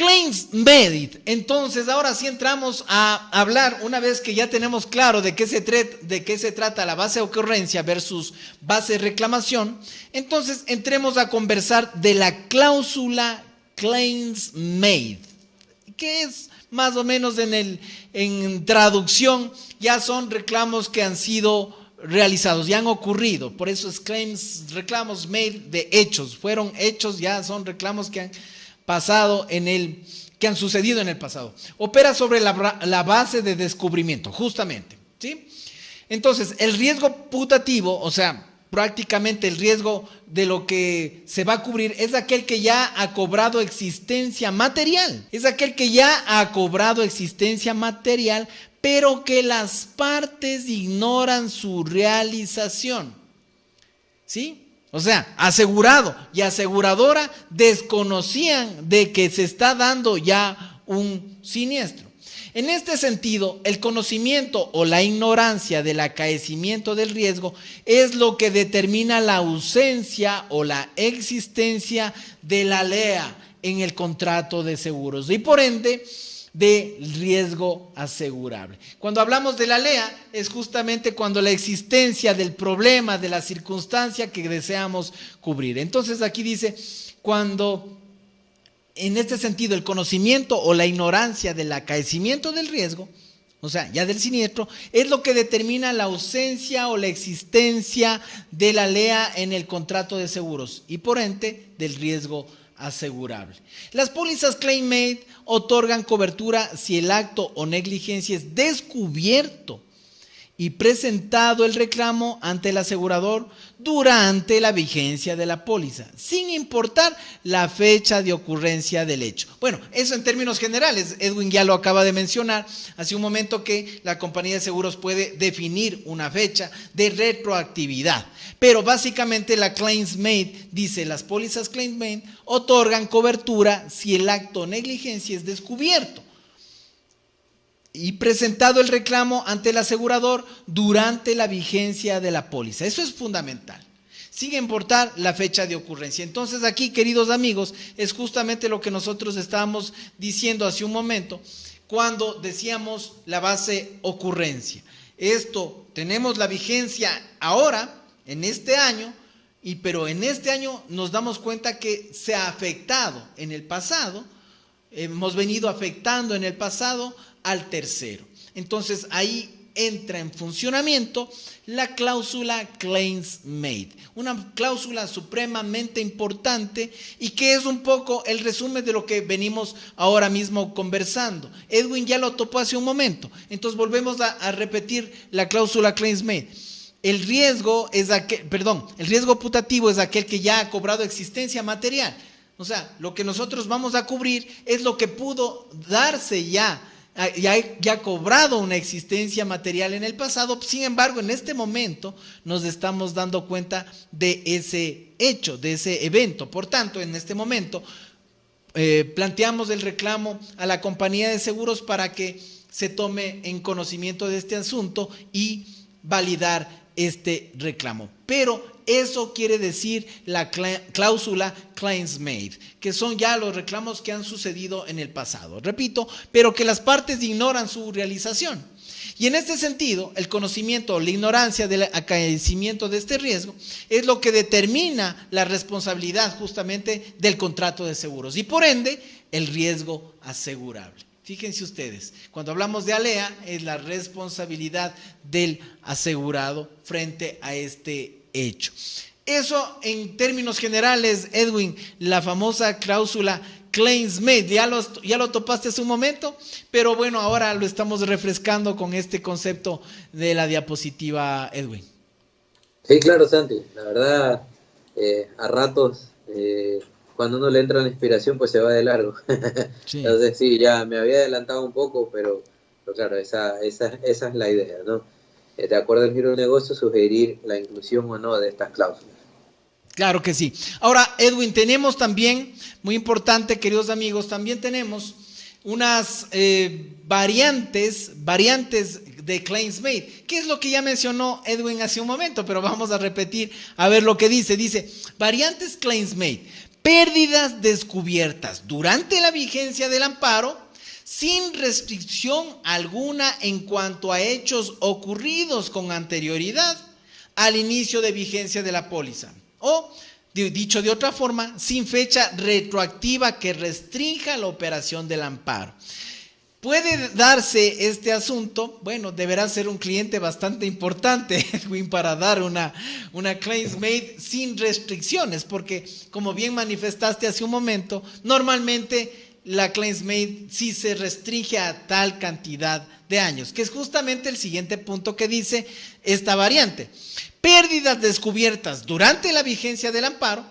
Claims made. Entonces, ahora sí entramos a hablar, una vez que ya tenemos claro de qué se trata la base de ocurrencia versus base de reclamación, entonces entremos a conversar de la cláusula claims made, que es más o menos en traducción, ya son reclamos que han sido realizados, ya han ocurrido. Por eso es reclamos made de hechos, fueron hechos, ya son reclamos que han pasado que han sucedido en el pasado. Opera sobre la base de descubrimiento, justamente, ¿sí? Entonces, el riesgo putativo, o sea, prácticamente el riesgo de lo que se va a cubrir, es aquel que ya ha cobrado existencia material. Es aquel que ya ha cobrado existencia material, pero que las partes ignoran su realización. ¿Sí? O sea, asegurado y aseguradora desconocían de que se está dando ya un siniestro. En este sentido, el conocimiento o la ignorancia del acaecimiento del riesgo es lo que determina la ausencia o la existencia de la LEA en el contrato de seguros y por ende de riesgo asegurable. Cuando hablamos de la LEA es justamente cuando la existencia del problema, de la circunstancia que deseamos cubrir. Entonces aquí dice, cuando en este sentido el conocimiento o la ignorancia del acaecimiento del riesgo, o sea, ya del siniestro, es lo que determina la ausencia o la existencia de la LEA en el contrato de seguros y por ende del riesgo asegurable. Las pólizas claim made otorgan cobertura si el acto o negligencia es descubierto y presentado el reclamo ante el asegurador durante la vigencia de la póliza, sin importar la fecha de ocurrencia del hecho. Bueno, eso en términos generales, Edwin ya lo acaba de mencionar hace un momento, que la compañía de seguros puede definir una fecha de retroactividad, pero básicamente la claims made dice, las pólizas claims made otorgan cobertura si el acto o negligencia es descubierto y presentado el reclamo ante el asegurador durante la vigencia de la póliza. Eso es fundamental, sin importar la fecha de ocurrencia. Entonces aquí, queridos amigos, es justamente lo que nosotros estábamos diciendo hace un momento cuando decíamos la base ocurrencia. Esto, tenemos la vigencia ahora, en este año, pero en este año nos damos cuenta que se ha afectado en el pasado, hemos venido afectando en el pasado al tercero. Entonces ahí entra en funcionamiento la cláusula claims made, una cláusula supremamente importante y que es un poco el resumen de lo que venimos ahora mismo conversando. Edwin ya lo topó hace un momento, entonces volvemos a repetir la cláusula claims made. El riesgo putativo es aquel que ya ha cobrado existencia material. O sea, lo que nosotros vamos a cubrir es lo que pudo darse ya ha cobrado una existencia material en el pasado. Sin embargo, en este momento nos estamos dando cuenta de ese hecho, de ese evento. Por tanto, en este momento planteamos el reclamo a la compañía de seguros para que se tome en conocimiento de este asunto y validar este reclamo. Pero eso quiere decir la cláusula claims made, que son ya los reclamos que han sucedido en el pasado. Repito, pero que las partes ignoran su realización. Y en este sentido, el conocimiento o la ignorancia del acaecimiento de este riesgo es lo que determina la responsabilidad justamente del contrato de seguros y por ende el riesgo asegurable. Fíjense ustedes, cuando hablamos de ALEA es la responsabilidad del asegurado frente a este hecho. Eso en términos generales, Edwin, la famosa cláusula claims made, ya lo topaste hace un momento, pero bueno, ahora lo estamos refrescando con este concepto de la diapositiva, Edwin. Sí, claro, Santi, la verdad, a ratos, cuando uno le entra la inspiración, pues se va de largo. Sí. Entonces sí, ya me había adelantado un poco, pero claro, esa es la idea, ¿no? De acuerdo al giro del negocio, sugerir la inclusión o no de estas cláusulas. Claro que sí. Ahora, Edwin, tenemos también, muy importante, queridos amigos, también tenemos unas variantes de claims made, que es lo que ya mencionó Edwin hace un momento, pero vamos a repetir a ver lo que dice. Dice, variantes claims made. Pérdidas descubiertas durante la vigencia del amparo sin restricción alguna en cuanto a hechos ocurridos con anterioridad al inicio de vigencia de la póliza. O, dicho de otra forma, sin fecha retroactiva que restrinja la operación del amparo. Puede darse este asunto, bueno, deberá ser un cliente bastante importante, Edwin, para dar una claims made sin restricciones, porque como bien manifestaste hace un momento, normalmente la claims made sí se restringe a tal cantidad de años, que es justamente el siguiente punto que dice esta variante. Pérdidas descubiertas durante la vigencia del amparo.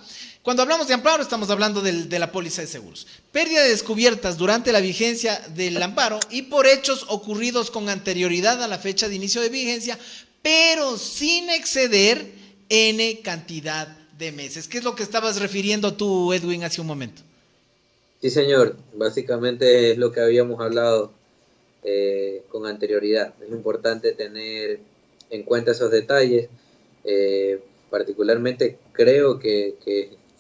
Cuando hablamos de amparo estamos hablando de la póliza de seguros. Pérdidas descubiertas durante la vigencia del amparo y por hechos ocurridos con anterioridad a la fecha de inicio de vigencia, pero sin exceder N cantidad de meses. ¿Qué es lo que estabas refiriendo tú, Edwin, hace un momento? Sí, señor. Básicamente es lo que habíamos hablado con anterioridad. Es importante tener en cuenta esos detalles. Particularmente creo que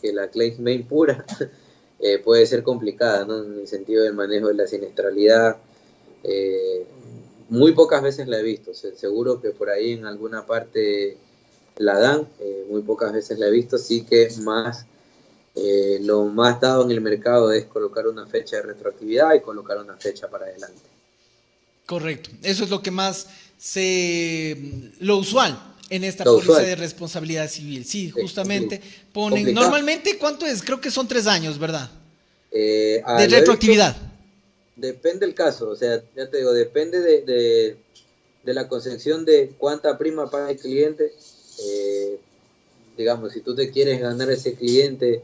la claims made pura puede ser complicada, ¿no? En el sentido del manejo de la siniestralidad. Muy pocas veces la he visto. Seguro que por ahí en alguna parte la dan. Muy pocas veces la he visto. Sí que lo más dado en el mercado es colocar una fecha de retroactividad y colocar una fecha para adelante. Correcto. Eso es lo que más lo usual en esta póliza de responsabilidad civil. Sí, justamente ponen, complicado. Normalmente, ¿cuánto es? Creo que son 3 años, ¿verdad? De retroactividad. Depende del caso, o sea, ya te digo, depende de la concepción de cuánta prima paga el cliente. Digamos, si tú te quieres ganar a ese cliente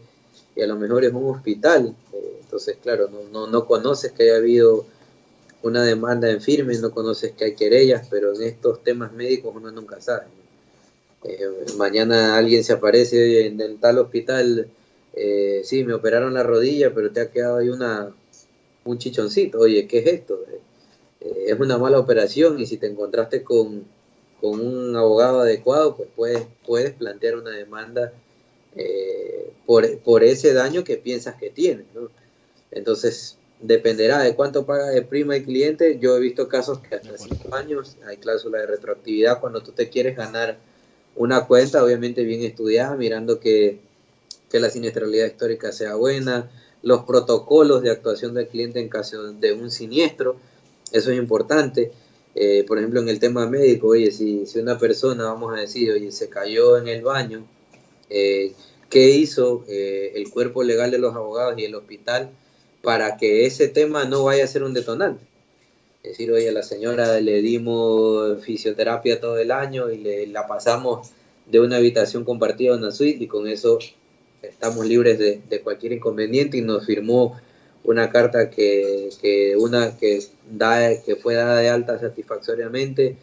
y a lo mejor es un hospital, entonces, claro, no conoces que haya habido una demanda en firme, no conoces que hay querellas, pero en estos temas médicos uno nunca sabe. Mañana alguien se aparece en tal hospital, sí, me operaron la rodilla, pero te ha quedado ahí un chichoncito. Oye, ¿qué es esto? Es una mala operación y si te encontraste con un abogado adecuado, pues puedes plantear una demanda por ese daño que piensas que tienes, ¿no? Entonces, dependerá de cuánto paga de prima el cliente. Yo he visto casos que hasta 5 años hay cláusula de retroactividad cuando tú te quieres ganar una cuenta, obviamente bien estudiada, mirando que la siniestralidad histórica sea buena, los protocolos de actuación del cliente en caso de un siniestro, eso es importante. Por ejemplo, en el tema médico, oye, si una persona, vamos a decir, oye, se cayó en el baño, ¿qué hizo el cuerpo legal de los abogados y el hospital para que ese tema no vaya a ser un detonante? Es decir, oye, a la señora le dimos fisioterapia todo el año y la pasamos de una habitación compartida a una suite y con eso estamos libres de cualquier inconveniente, y nos firmó una carta que fue dada de alta satisfactoriamente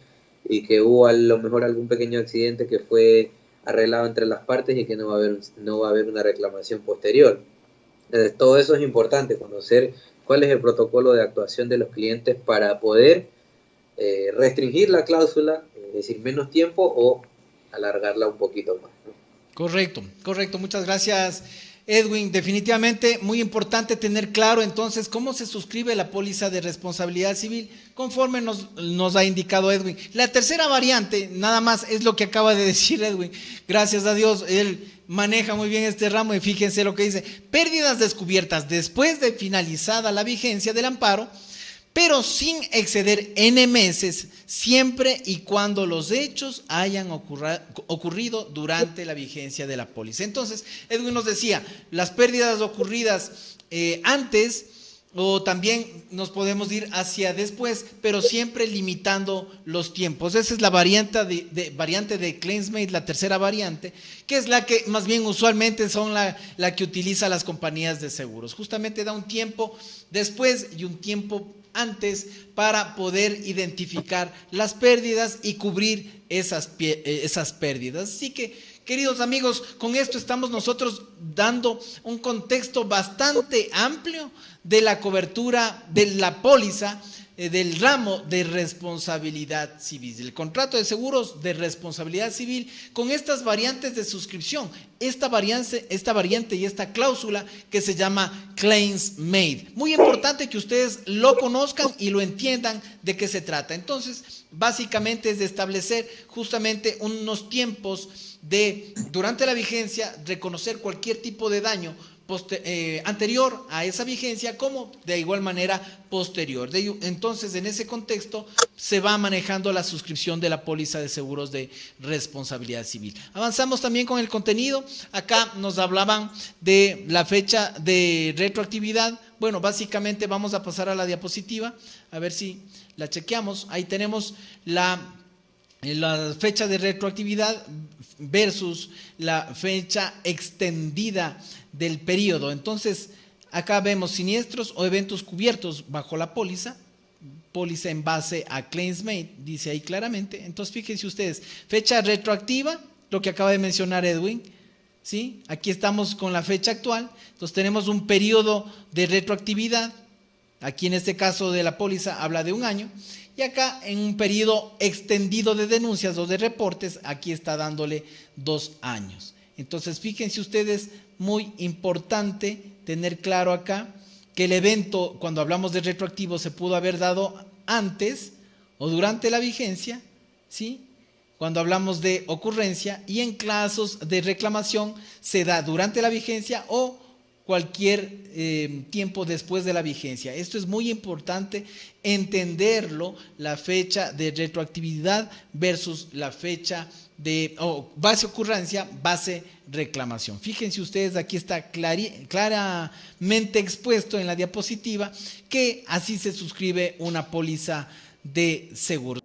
y que hubo a lo mejor algún pequeño accidente que fue arreglado entre las partes y que no va a haber una reclamación posterior. Entonces, todo eso es importante, conocer cuál es el protocolo de actuación de los clientes para poder restringir la cláusula, es decir, menos tiempo o alargarla un poquito más, ¿no? Correcto. Muchas gracias, Edwin. Definitivamente muy importante tener claro entonces cómo se suscribe la póliza de responsabilidad civil conforme nos ha indicado Edwin. La tercera variante, nada más, es lo que acaba de decir Edwin. Gracias a Dios, él maneja muy bien este ramo y fíjense lo que dice: pérdidas descubiertas después de finalizada la vigencia del amparo, pero sin exceder N meses, siempre y cuando los hechos hayan ocurrido durante la vigencia de la póliza. Entonces, Edwin nos decía, las pérdidas ocurridas antes, o también nos podemos ir hacia después, pero siempre limitando los tiempos. Esa es la variante de claims made, la tercera variante, que es la que más bien usualmente son la que utiliza las compañías de seguros. Justamente da un tiempo después y un tiempo antes para poder identificar las pérdidas y cubrir esas pérdidas. Así que, queridos amigos, con esto estamos nosotros dando un contexto bastante amplio de la cobertura de la póliza del ramo de responsabilidad civil, el contrato de seguros de responsabilidad civil, con estas variantes de suscripción, esta variante y esta cláusula que se llama claims made. Muy importante que ustedes lo conozcan y lo entiendan de qué se trata. Entonces, básicamente es de establecer justamente unos tiempos de, durante la vigencia, reconocer cualquier tipo de daño anterior a esa vigencia, como de igual manera posterior. Entonces, en ese contexto se va manejando la suscripción de la póliza de seguros de responsabilidad civil. Avanzamos también con el contenido. Acá nos hablaban de la fecha de retroactividad. Bueno, básicamente vamos a pasar a la diapositiva, a ver si la chequeamos. Ahí tenemos la fecha de retroactividad versus la fecha extendida del periodo. Entonces, acá vemos siniestros o eventos cubiertos bajo la póliza en base a claims made, dice ahí claramente. Entonces, fíjense ustedes, fecha retroactiva, lo que acaba de mencionar Edwin, ¿sí? Aquí estamos con la fecha actual. Entonces, tenemos un periodo de retroactividad. Aquí en este caso de la póliza habla de 1 año. Y acá en un periodo extendido de denuncias o de reportes, aquí está dándole 2 años. Entonces, fíjense ustedes, muy importante tener claro acá que el evento, cuando hablamos de retroactivo, se pudo haber dado antes o durante la vigencia, ¿sí? Cuando hablamos de ocurrencia, y en casos de reclamación se da durante la vigencia o cualquier tiempo después de la vigencia. Esto es muy importante entenderlo, la fecha de retroactividad versus la fecha de base ocurrencia, base reclamación. Fíjense ustedes, aquí está claramente expuesto en la diapositiva que así se suscribe una póliza de seguro.